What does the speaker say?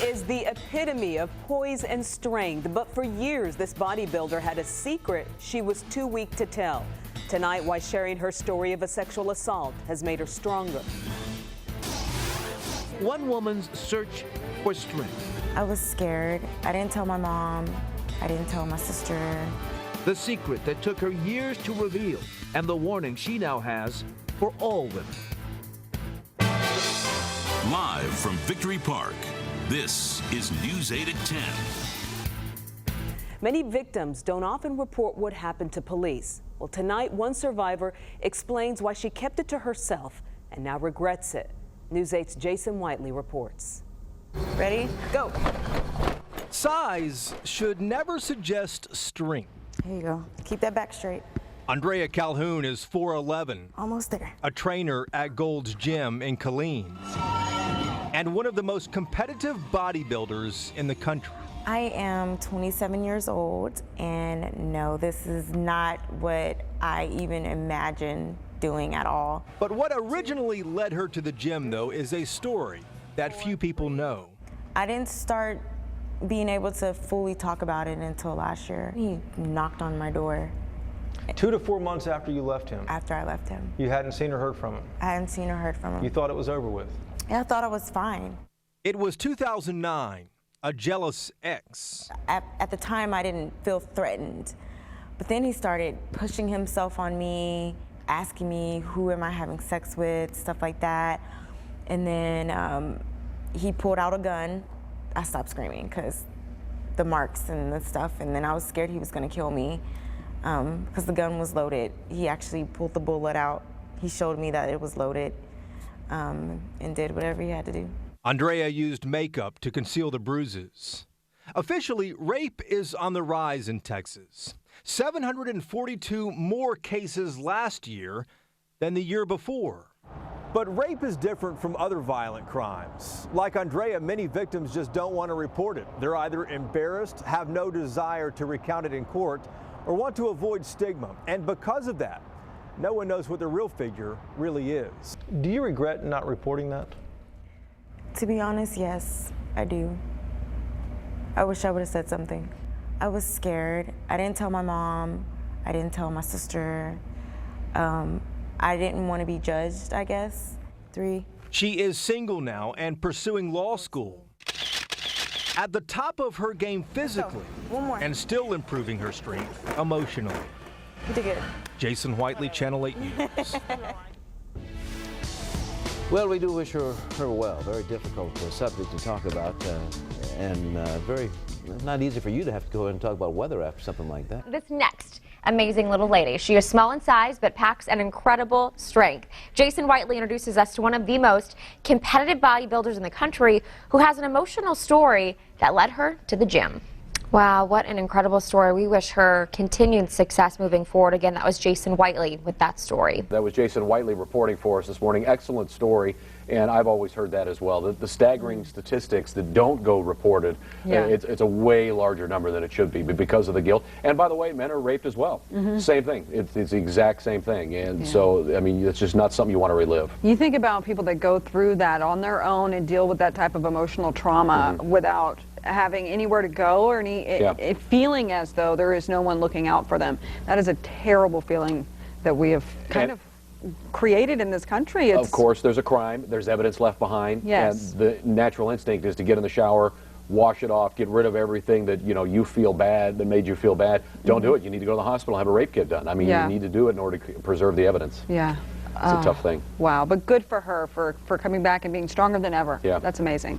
is the epitome of poise and strength, but for years this bodybuilder had a secret she was too weak to tell. Tonight, why sharing her story of a sexual assault has made her stronger. One woman's search for strength. I was scared. I didn't tell my mom. I didn't tell my sister. The secret that took her years to reveal, and the warning she now has for all women. Live from Victory Park, this is News 8 at 10. Many victims don't often report what happened to police. Well, tonight, one survivor explains why she kept it to herself and now regrets it. News 8's Jason Whiteley reports. Ready? Go. Size should never suggest strength. Here you go. Keep that back straight. Andrea Calhoun is 4'11", Almost there. a trainer at Gold's Gym in Killeen, and one of the most competitive bodybuilders in the country. I am 27 years old, and no, this is not what I even imagined doing at all. But what originally led her to the gym, though, is a story that few people know. I didn't start being able to fully talk about it until last year. He knocked on my door. 2 to 4 months after you left him. After I left him. You hadn't seen or heard from him. I hadn't seen or heard from him. You thought it was over with. Yeah, I thought I was fine. It was 2009. A jealous ex. At the time, I didn't feel threatened. But then he started pushing himself on me, asking me who am I having sex with, stuff like that. And then he pulled out a gun. I stopped screaming because the marks and the stuff. And then I was scared he was going to kill me because the gun was loaded. He actually pulled the bullet out. He showed me that it was loaded and did whatever he had to do. Andrea used makeup to conceal the bruises. Officially, rape is on the rise in Texas. 742 more cases last year than the year before. But rape is different from other violent crimes. Like Andrea, many victims just don't want to report it. They're either embarrassed, have no desire to recount it in court, or want to avoid stigma. And because of that, no one knows what the real figure really is. Do you regret not reporting that? To be honest, yes, I do. I wish I would have said something. I was scared. I didn't tell my mom. I didn't tell my sister. I didn't want to be judged, I guess. 3. She is single now and pursuing law school. At the top of her game physically, One more. and still improving her strength emotionally. You did good. Jason Whiteley, Channel 8 News. Well, we do wish her well. Very difficult subject to talk about, and very not easy for you to have to go ahead and talk about weather after something like that. This next amazing little lady. She is small in size, but packs an incredible strength. Jason Whiteley introduces us to one of the most competitive bodybuilders in the country who has an emotional story that led her to the gym. Wow, what an incredible story. We wish her continued success moving forward. Again, that was Jason Whiteley with that story. That was Jason Whiteley reporting for us this morning. Excellent story, and I've always heard that as well. The staggering statistics that don't go reported, it's a way larger number than it should be because of the guilt. And by the way, men are raped as well. Same thing. It's the exact same thing. And so, I mean, it's just not something you want to relive. You think about people that go through that on their own and deal with that type of emotional trauma without having anywhere to go or any feeling as though there is no one looking out for them. That is a terrible feeling that we have kind of created in this country. Of course, there's a crime, there's evidence left behind, and the natural instinct is to get in the shower, wash it off, get rid of everything that you feel bad, that made you feel bad. Don't do it. You need to go to the hospital, have a rape kit done. I mean, you need to do it in order to preserve the evidence. Yeah. It's a tough thing. Wow, but good for her for coming back and being stronger than ever. Yeah. That's amazing.